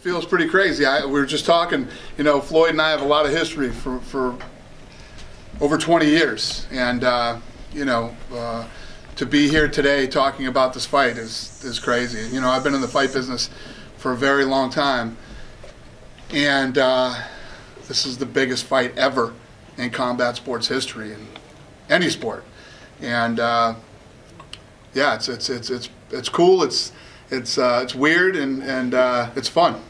feels pretty crazy. We were just talking, you know, Floyd and I have a lot of history for over 20 years. And, you know, to be here today talking about this fight is crazy. You know, I've been in the fight business for a very long time. And this is the biggest fight ever in combat sports history, in any sport. And yeah, it's cool. It's weird and it's fun.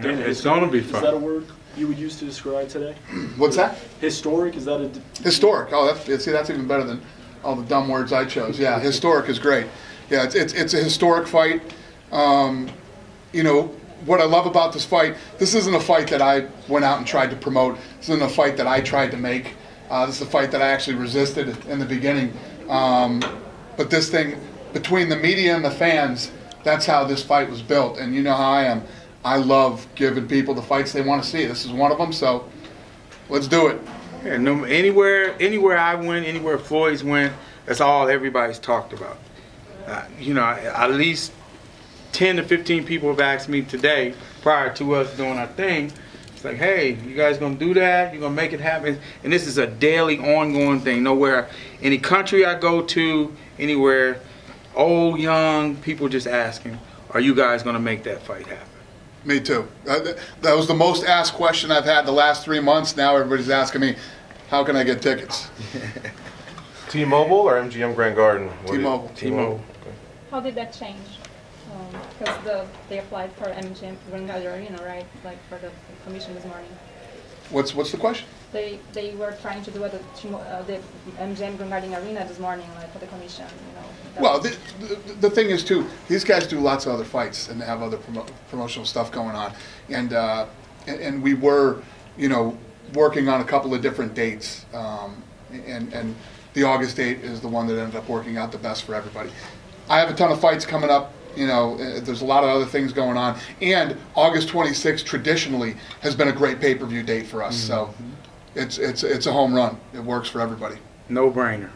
Dana, it's gonna be fun. Is that a word you would use to describe today? What's that? Historic. Is that a historic? Oh, that's even better than all the dumb words I chose. Yeah, historic is great. Yeah, it's a historic fight. You know, what I love about this fight, this isn't a fight that I went out and tried to promote. This isn't a fight that I tried to make. This is a fight that I actually resisted in the beginning. But this thing, between the media and the fans, that's how this fight was built. And you know how I am. I love giving people the fights they want to see. This is one of them, so let's do it. Yeah, no, anywhere I went, anywhere Floyd's went, that's all everybody's talked about. You know, at least 10 to 15 people have asked me today, prior to us doing our thing, it's like, hey, you guys gonna do that? You gonna make it happen? And this is a daily, ongoing thing. Nowhere, any country I go to, anywhere, old, young, people just asking, are you guys gonna make that fight happen? Me too. That was the most asked question I've had the last 3 months. Now everybody's asking me, how can I get tickets? T-Mobile or MGM Grand Garden? T-Mobile. T-Mobile. Okay. How did that change? Because they applied for MGM Grand Garden Arena, right? Like for the commission this morning. What's the question? They were trying to do it at the MGM Grand Garden Arena this morning, like for the commission. You know. Well, the thing is too, these guys do lots of other fights and they have other promotional stuff going on, and we were, you know, working on a couple of different dates, and the August date is the one that ended up working out the best for everybody. I have a ton of fights coming up. You know, there's a lot of other things going on, and August 26th traditionally has been a great pay-per-view date for us. So it's a home run. It works for everybody. No brainer.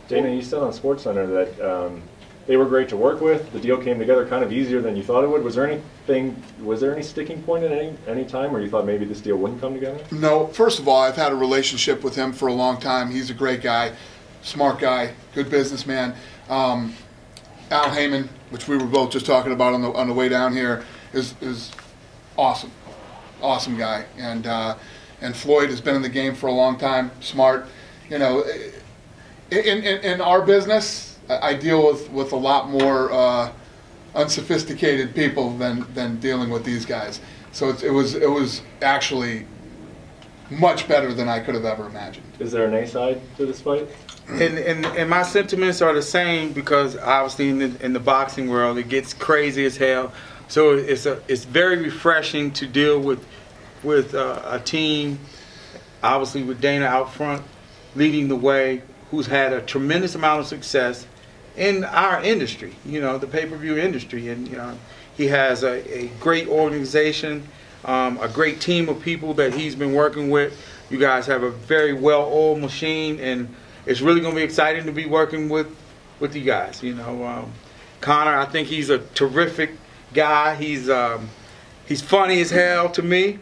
Dana, you said on SportsCenter that they were great to work with. The deal came together kind of easier than you thought it would. Was there any sticking point at any time where you thought maybe this deal wouldn't come together? No. First of all, I've had a relationship with him for a long time. He's a great guy, smart guy, good businessman. Al Heyman, which we were both just talking about on the way down here, is awesome, awesome guy. And Floyd has been in the game for a long time, smart. You know, in our business, I deal with a lot more unsophisticated people than dealing with these guys. So it was actually much better than I could have ever imagined. Is there an A side to this fight? And my sentiments are the same, because obviously in the boxing world it gets crazy as hell. So it's very refreshing to deal with a team, obviously with Dana out front, leading the way, who's had a tremendous amount of success in our industry, you know, the pay-per-view industry. And you know, he has a great organization, a great team of people that he's been working with. You guys have a very well-oiled machine, and it's really going to be exciting to be working with you guys. You know, Conor, I think he's a terrific guy. He's funny as hell to me.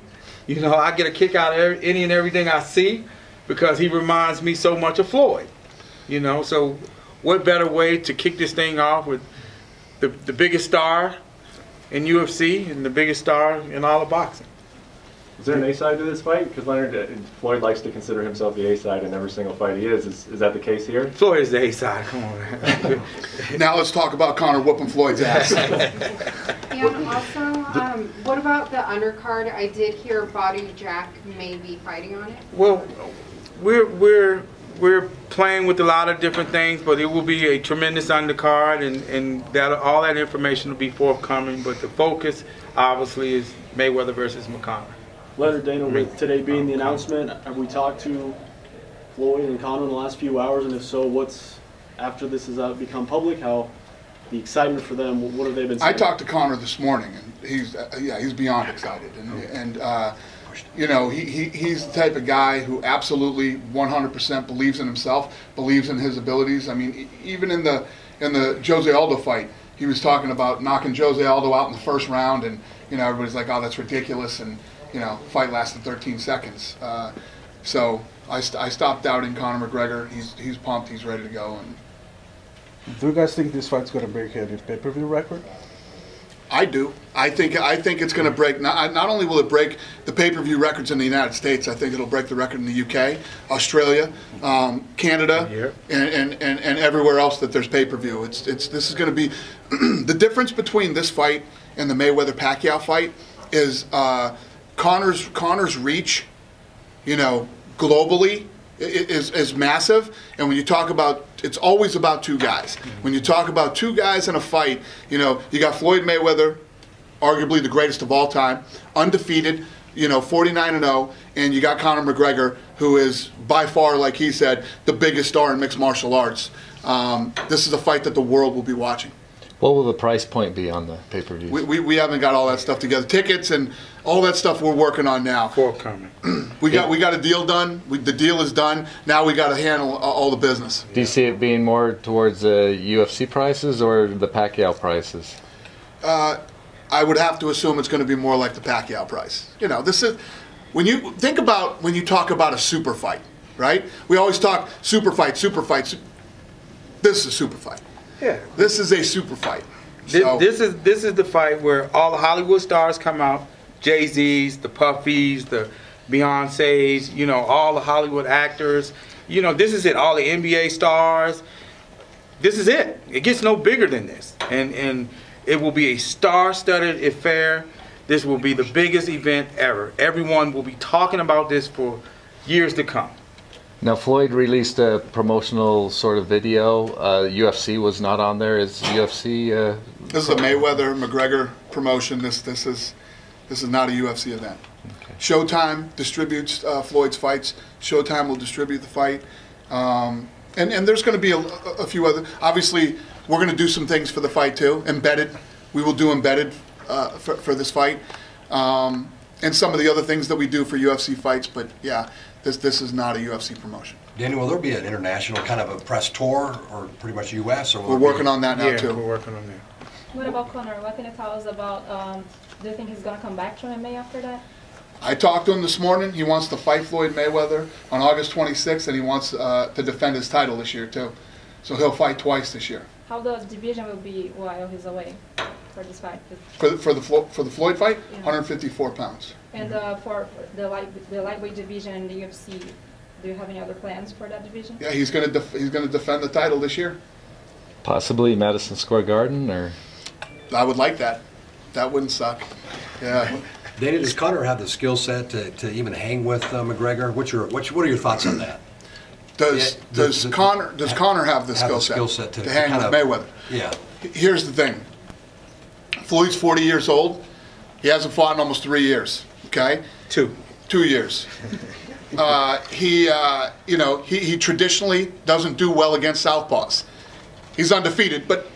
You know, I get a kick out of any and everything I see, because he reminds me so much of Floyd. You know, so what better way to kick this thing off with the biggest star in UFC and the biggest star in all of boxing. Is there an A side to this fight? Because Floyd likes to consider himself the A side in every single fight he is. Is that the case here? Floyd is the A side. Come on, man. Now let's talk about Conor whooping Floyd's ass. And also, what about the undercard? I did hear Body Jack may be fighting on it. Well, we're playing with a lot of different things, but it will be a tremendous undercard, and that all that information will be forthcoming. But the focus, obviously, is Mayweather versus McConnell. Leonard, Dana, with today being the announcement, have we talked to Floyd and Conor in the last few hours? And if so, what's, after this has become public, how the excitement for them, what have they been saying? I talked to Conor this morning, and he's beyond excited. And you know, he's the type of guy who absolutely 100% believes in himself, believes in his abilities. I mean, even in the Jose Aldo fight, he was talking about knocking Jose Aldo out in the first round, and you know, everybody's like, oh, that's ridiculous, and you know, fight lasted 13 seconds. So I stopped doubting Conor McGregor. He's pumped. He's ready to go. And do you guys think this fight's going to break a pay-per-view record? I do. I think it's going to break. Not only will it break the pay-per-view records in the United States, I think it'll break the record in the UK, Australia, Canada, and everywhere else that there's pay-per-view. This is going to be the difference between this fight and the Mayweather-Pacquiao fight is Conor's reach, you know, globally is massive. And when you talk about, it's always about two guys. When you talk about two guys in a fight, you know, you got Floyd Mayweather, arguably the greatest of all time, undefeated, you know, 49-0, and you got Conor McGregor, who is by far, like he said, the biggest star in mixed martial arts. This is a fight that the world will be watching. What will the price point be on the pay-per-view? We haven't got all that stuff together. Tickets and all that stuff we're working on now. Forthcoming. We got a deal done. The deal is done. Now we got to handle all the business. Do you see it being more towards UFC prices or the Pacquiao prices? I would have to assume it's going to be more like the Pacquiao price. You know, this is when you think about when you talk about a super fight, right? We always talk super fight, super fight. This is a super fight. Yeah. This is a super fight. This is the fight where all the Hollywood stars come out, Jay-Z's, the Puffys, the Beyoncé's, you know, all the Hollywood actors. You know, this is it. All the NBA stars. This is it. It gets no bigger than this. And it will be a star-studded affair. This will be the biggest event ever. Everyone will be talking about this for years to come. Now, Floyd released a promotional sort of video. UFC was not on there. Is UFC? This is a Mayweather-McGregor promotion. This is not a UFC event. Okay. Showtime distributes Floyd's fights. Showtime will distribute the fight, and there's going to be a few other. Obviously, we're going to do some things for the fight too. Embedded, we will do embedded for this fight, and some of the other things that we do for UFC fights. But yeah. This is not a UFC promotion. Daniel, will there be an international kind of a press tour, or pretty much US? Or we're working on that now too. We're working on that. What about Conor? What can you tell us about? Do you think he's gonna come back to MMA after that? I talked to him this morning. He wants to fight Floyd Mayweather on August 26th, and he wants to defend his title this year too. So he'll fight twice this year. How the division will be while he's away for this fight? For the Floyd fight, yeah. 154 pounds. And for the lightweight division in the UFC, do you have any other plans for that division? Yeah, he's gonna defend the title this year. Possibly Madison Square Garden, or I would like that. That wouldn't suck. Yeah. Dana, does Conor have the skill set to even hang with McGregor? What are your thoughts on that? Does Conor have the skill set to hang with Mayweather? Yeah. Here's the thing. Floyd's 40 years old. He hasn't fought in almost 3 years. Okay. 2 years. He traditionally doesn't do well against southpaws. He's undefeated, but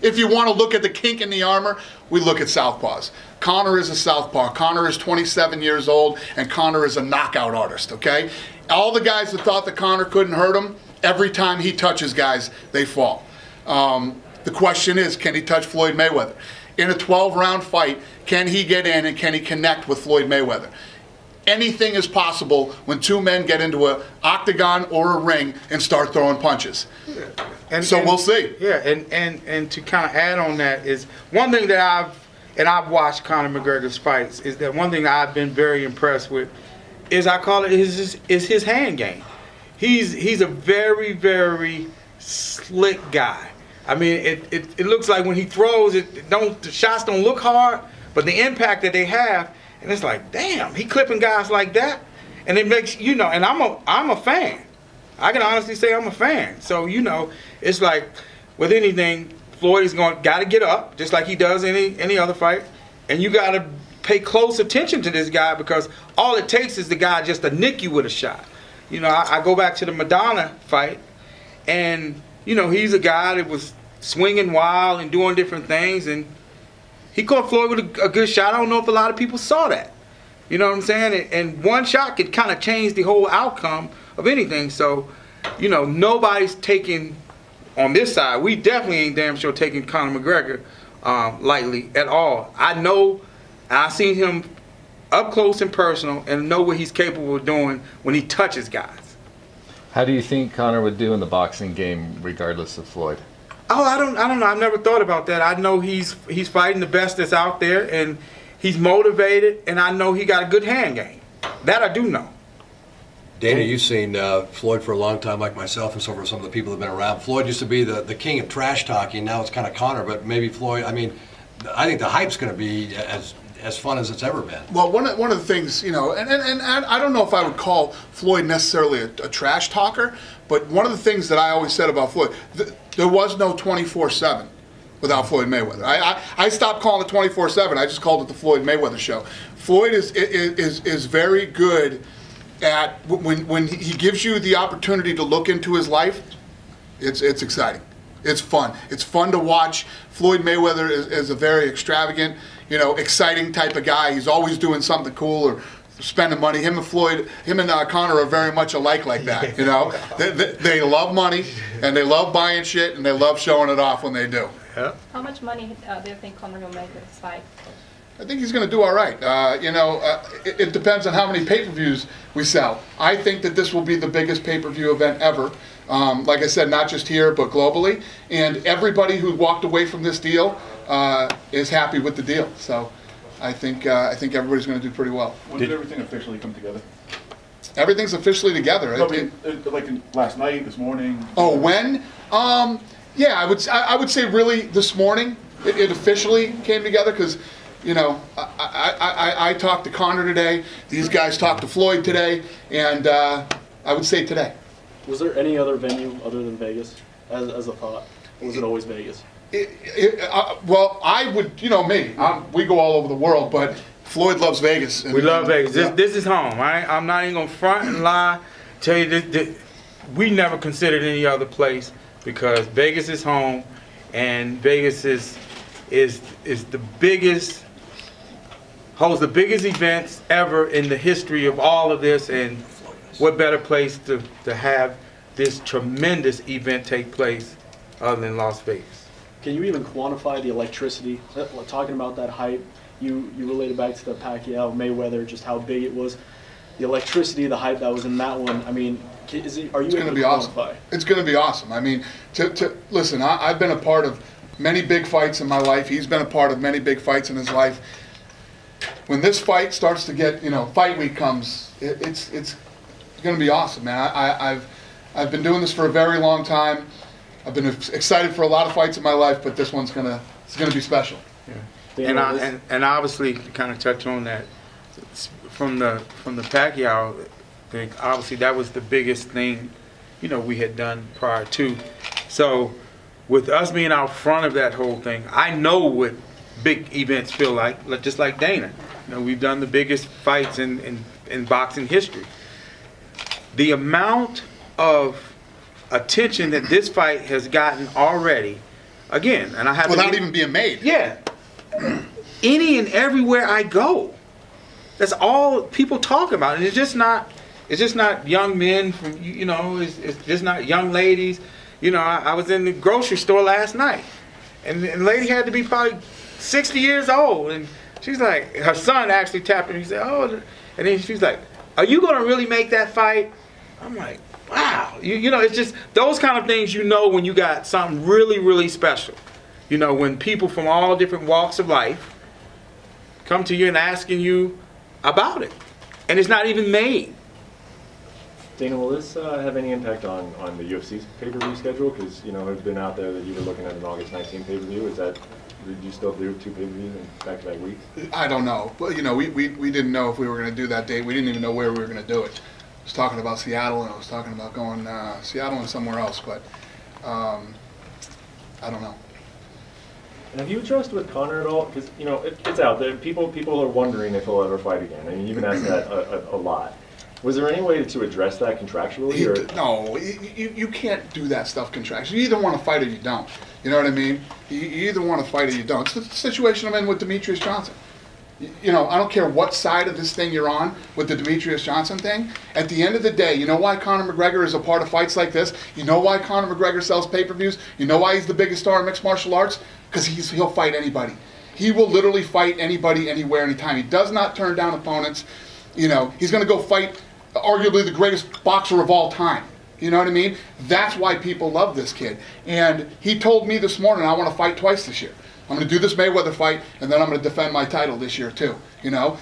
if you want to look at the kink in the armor, we look at southpaws. Conor is a southpaw. Conor is 27 years old, and Conor is a knockout artist, okay? All the guys that thought that Conor couldn't hurt him, every time he touches guys, they fall. The question is, can he touch Floyd Mayweather? In a 12-round fight, can he get in and can he connect with Floyd Mayweather? Anything is possible when two men get into an octagon or a ring and start throwing punches. Yeah. So we'll see. Yeah, and to kind of add on that is one thing that I've watched Conor McGregor's fights is that one thing I've been very impressed with is his hand game. He's a very, very slick guy. I mean, it looks like when he throws the shots don't look hard, but the impact that they have, and it's like, damn, he clipping guys like that, and it makes, you know, and I'm a fan. I can honestly say I'm a fan. So, you know, it's like with anything, Floyd is got to get up just like he does any other fight, and you got to pay close attention to this guy because all it takes is the guy just to nick you with a shot. You know, I go back to the Madonna fight, and you know, he's a guy that was swinging wild and doing different things, and he caught Floyd with a good shot. I don't know if a lot of people saw that. You know what I'm saying? And one shot could kind of change the whole outcome of anything. So, you know, nobody's taking, on this side, we definitely ain't damn sure taking Conor McGregor lightly at all. I know I seen him up close and personal and know what he's capable of doing when he touches guys. How do you think Conor would do in the boxing game, regardless of Floyd? Oh, I don't know. I've never thought about that. I know he's fighting the best that's out there, and he's motivated, and I know he got a good hand game. That I do know. Dana, you've seen Floyd for a long time, like myself, and so for some of the people that have been around. Floyd used to be the king of trash talking. Now it's kind of Conor, but maybe Floyd. I mean, I think the hype's going to be as fun as it's ever been. Well, one of the things, and I don't know if I would call Floyd necessarily a trash talker, but one of the things that I always said about Floyd, there was no 24/7 without Floyd Mayweather. I stopped calling it 24/7. I just called it the Floyd Mayweather show. Floyd is very good at when he gives you the opportunity to look into his life. It's exciting. It's fun. It's fun to watch. Floyd Mayweather is a very extravagant, exciting type of guy. He's always doing something cool or spending money. Him and Conor are very much alike like that. They love money and they love buying shit and they love showing it off when they do. Yeah. How much money do you think Conor will make this fight? I think he's going to do all right. It depends on how many pay-per-views we sell. I think that this will be the biggest pay-per-view event ever. Like I said, not just here, but globally. And everybody who walked away from this deal is happy with the deal. So I think everybody's going to do pretty well. When did everything officially come together? Everything's officially together. No, like last night, this morning? Oh, when? Yeah, I would say really this morning it officially came together because, I talked to Conor today. These guys talked to Floyd today, and I would say today. Was there any other venue other than Vegas as a thought? Or was it always Vegas? Well, I would, me. We go all over the world, but Floyd loves Vegas. We love Vegas. This is home. I'm not even going to front and lie. Tell you this, we never considered any other place because Vegas is home, and Vegas is the biggest, holds the biggest events ever in the history of all of this, and what better place to have this tremendous event take place other than Las Vegas. Can you even quantify the electricity? Talking about that hype, you related back to the Pacquiao Mayweather, just how big it was. The electricity, the hype that was in that one. I mean, are you able to quantify? Awesome. It's going to be awesome. I mean, listen, I've been a part of many big fights in my life. He's been a part of many big fights in his life. When this fight starts to get, fight week comes, it's going to be awesome, man. I've been doing this for a very long time. I've been excited for a lot of fights in my life, but this one's gonna be special. Yeah. And obviously, kind of touch on that from the Pacquiao thing. Obviously, that was the biggest thing, we had done prior to. So, with us being out front of that whole thing, I know what big events feel like just like Dana. We've done the biggest fights in boxing history. The amount of attention that this fight has gotten already, again, and I have without even being made. Yeah. Any and everywhere I go, that's all people talk about, and it's just not young men from it's just not young ladies. I was in the grocery store last night, and the lady had to be probably 60 years old, and she's like, her son actually tapped her. He said, "Oh," and then she's like, "Are you gonna really make that fight?" I'm like, wow. It's just those kind of things when you got something really, really special. When people from all different walks of life come to you and asking you about it. And it's not even made. Dana, will this have any impact on the UFC's pay-per-view schedule? Because, it's been out there that you were looking at an August 19th pay-per-view. Did you still do 2 pay-per-views in back-to-back weeks? I don't know. But, we didn't know if we were going to do that date. We didn't even know where we were going to do it. I was talking about Seattle, and I was talking about going Seattle and somewhere else, but I don't know. And have you addressed with Conor at all? Because it's out there. People are wondering if he'll ever fight again. I mean, you've been asked that a lot. Was there any way to address that contractually? No, you can't do that stuff contractually. You either want to fight or you don't. You know what I mean? You either want to fight or you don't. It's the situation I'm in with Demetrius Johnson. I don't care what side of this thing you're on with the Demetrius Johnson thing. At the end of the day, you know why Conor McGregor is a part of fights like this? You know why Conor McGregor sells pay-per-views? You know why he's the biggest star in mixed martial arts? Because he'll fight anybody. He will literally fight anybody, anywhere, anytime. He does not turn down opponents. You know, he's going to go fight arguably the greatest boxer of all time. You know what I mean? That's why people love this kid. And he told me this morning, I want to fight twice this year. I'm going to do this Mayweather fight, and then I'm going to defend my title this year too. You know?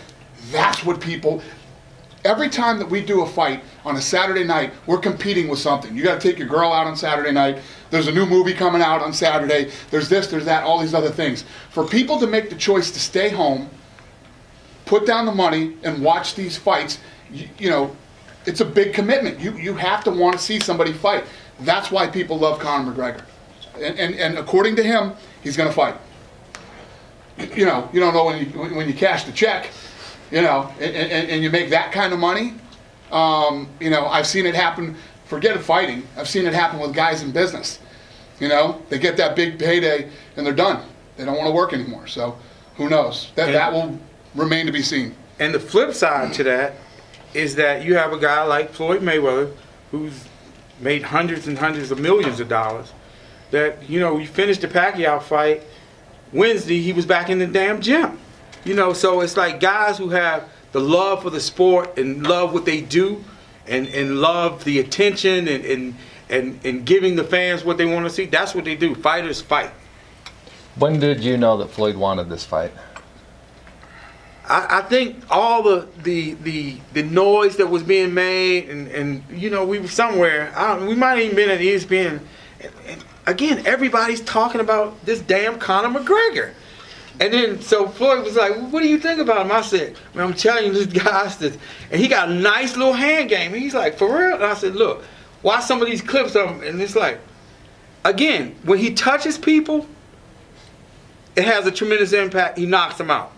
That's what people... Every time that we do a fight on a Saturday night, we're competing with something. You got to take your girl out on Saturday night. There's a new movie coming out on Saturday. There's this, there's that, all these other things. For people to make the choice to stay home, put down the money, and watch these fights, you know, it's a big commitment. You have to want to see somebody fight. That's why people love Conor McGregor. And according to him, he's going to fight. You know, you don't know when you cash the check. You know, and you make that kind of money. You know, I've seen it happen, forget it fighting, I've seen it happen with guys in business. You know, they get that big payday and they're done. They don't want to work anymore. So who knows? That will remain to be seen. And the flip side to that is that you have a guy like Floyd Mayweather who's made hundreds and hundreds of millions of dollars. That, you know, we finished the Pacquiao fight Wednesday, he was back in the damn gym. You know, so it's like guys who have the love for the sport and love what they do and love the attention and giving the fans what they want to see. That's what they do. Fighters fight. When did you know that Floyd wanted this fight? I think all the noise that was being made and you know, we were somewhere, we might have even been at ESPN, and again, everybody's talking about this damn Conor McGregor. And then, so Floyd was like, what do you think about him? I said, man, I'm telling you, this guy's this. And he got a nice little hand game. And he's like, for real? And I said, look, watch some of these clips of him. And it's like, again, when he touches people, it has a tremendous impact. He knocks them out.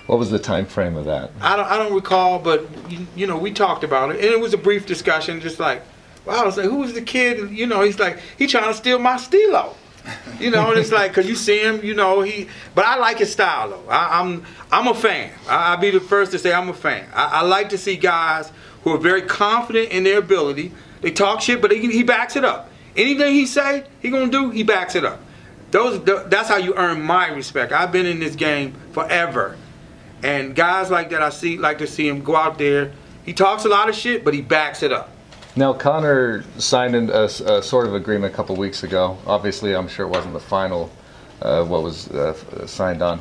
What was the time frame of that? I don't recall, but, you know, we talked about it. And it was a brief discussion, just like, wow, I was like, who was the kid? You know, he's like, he trying to steal my stilo. You know, and it's like, cause you see him, you know, but I like his style though. I'm a fan. I'll be the first to say I'm a fan. I like to see guys who are very confident in their ability. They talk shit, but he backs it up. Anything he say, he gonna do, he backs it up. That's how you earn my respect. I've been in this game forever, and guys like that, like to see him go out there. He talks a lot of shit, but he backs it up. Now, Conor signed a sort of agreement a couple weeks ago. Obviously, I'm sure it wasn't the final what was signed on.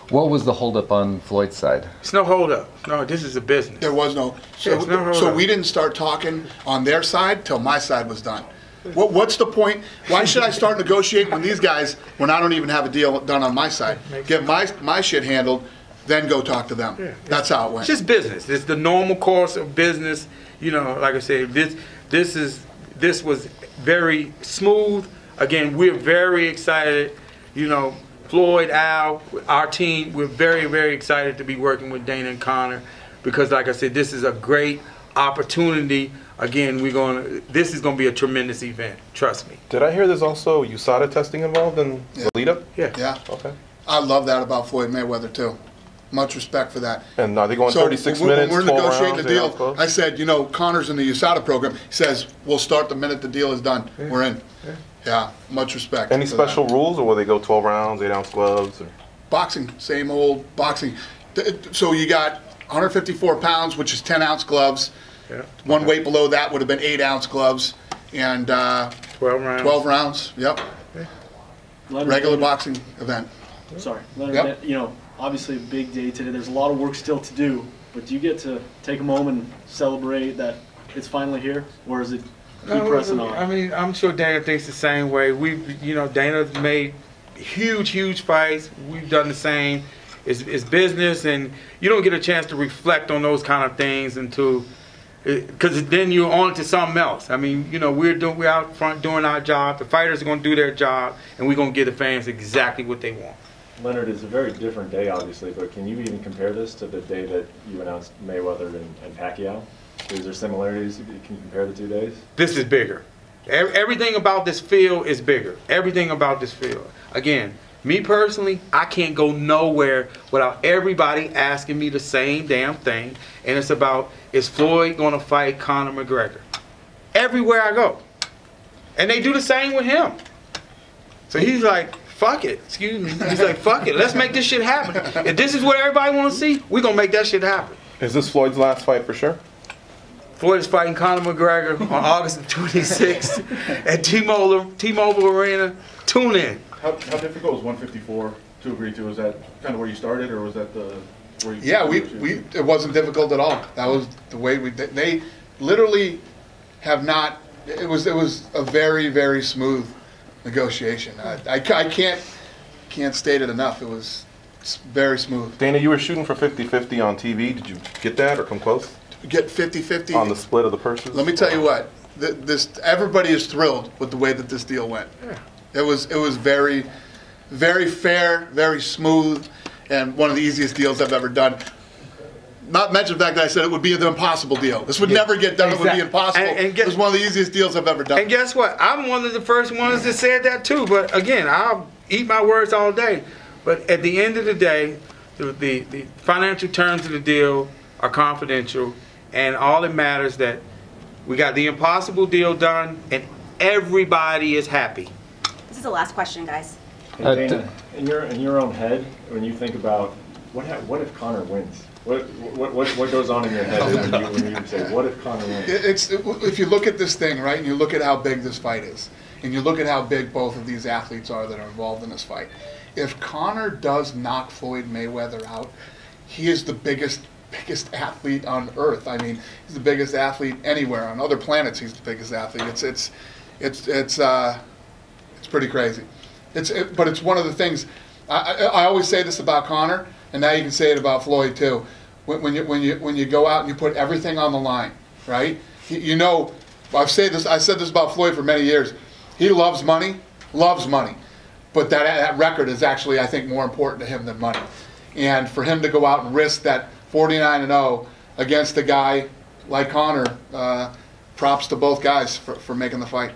What was the holdup on Floyd's side? It's no holdup. No, this is a business. There was no. So we didn't start talking on their side till my side was done. What's the point? Why should I start negotiating with these guys when I don't even have a deal done on my side? Get my shit handled, then go talk to them. Yeah, that's how it went. It's just business. It's the normal course of business. You know, like I said, this was very smooth. Again, we're very excited. You know, Floyd, Al, our team, we're very, very excited to be working with Dana and Conor because, like I said, this is a great opportunity. Again, this is gonna be a tremendous event. Trust me. Did I hear there's also USADA testing involved in the lead up? Yeah. Yeah. Okay. I love that about Floyd Mayweather too. Much respect for that. And are they going 36 minutes, when we're 12 negotiating rounds, the deal, I said, you know, Conor's in the USADA program. He says, we'll start the minute the deal is done. Yeah. We're in. Yeah, much respect. Any special rules, or will they go 12 rounds, 8-ounce gloves? Or? Boxing, same old boxing. So you got 154 pounds, which is 10-ounce gloves. Yeah. One weight below that would have been 8-ounce gloves. And 12 rounds. 12 rounds, yep. Yeah. Regular boxing event. Sorry, Leonard, you know, obviously a big day today. There's a lot of work still to do, but do you get to take a moment and celebrate that it's finally here, or is it keep pressing on? I mean, I'm sure Dana thinks the same way. You know, Dana's made huge fights. We've done the same. It's business, and you don't get a chance to reflect on those kind of things until, because then you're on to something else. I mean, you know, we're out front doing our job. The fighters are going to do their job, and we're going to give the fans exactly what they want. Leonard, it's a very different day, obviously, but can you even compare this to the day that you announced Mayweather and Pacquiao? Is there similarities? Can you compare the 2 days? This is bigger. Everything about this field is bigger. Everything about this field. Again, me personally, I can't go nowhere without everybody asking me the same damn thing, and it's about, is Floyd going to fight Conor McGregor? Everywhere I go. And they do the same with him. So he's like, fuck it. Excuse me. He's like, fuck it. Let's make this shit happen. If this is what everybody want to see, we're going to make that shit happen. Is this Floyd's last fight for sure? Floyd is fighting Conor McGregor on August the 26th at T-Mobile Arena. Tune in. How difficult was 154 to agree to? Was that kind of where you started, or was that where you? Yeah, it wasn't difficult at all. That was the way they literally have not. It was a very, very smooth negotiation. I can't state it enough. It was very smooth. Dana, you were shooting for 50-50 on TV. Did you get that or come close? Get 50-50 on the split of the purses? Let me tell you what. Everybody is thrilled with the way that this deal went. Yeah. It was very, very fair, very smooth, and one of the easiest deals I've ever done. Not mention the fact that I said it would be the impossible deal. This would never get done. Exactly. It would be impossible. It was one of the easiest deals I've ever done. And guess what? I'm one of the first ones that said that too. But again, I'll eat my words all day. But at the end of the day, the financial terms of the deal are confidential, and all that matters is that we got the impossible deal done, and everybody is happy. This is the last question, guys. Hey, Dana, in your own head, when you think about what if Conor wins? What goes on in your head when you say, what if Conor wins? If you look at this thing, right, and you look at how big this fight is, and you look at how big both of these athletes are that are involved in this fight, if Conor does knock Floyd Mayweather out, he is the biggest athlete on earth. I mean, he's the biggest athlete anywhere. On other planets, he's the biggest athlete. It's pretty crazy. But it's one of the things. I always say this about Conor, and now you can say it about Floyd too. When you go out and you put everything on the line, right? You know, I said this about Floyd for many years. He loves money, but that record is actually, I think, more important to him than money. And for him to go out and risk that 49-0 against a guy like Conor, props to both guys for making the fight.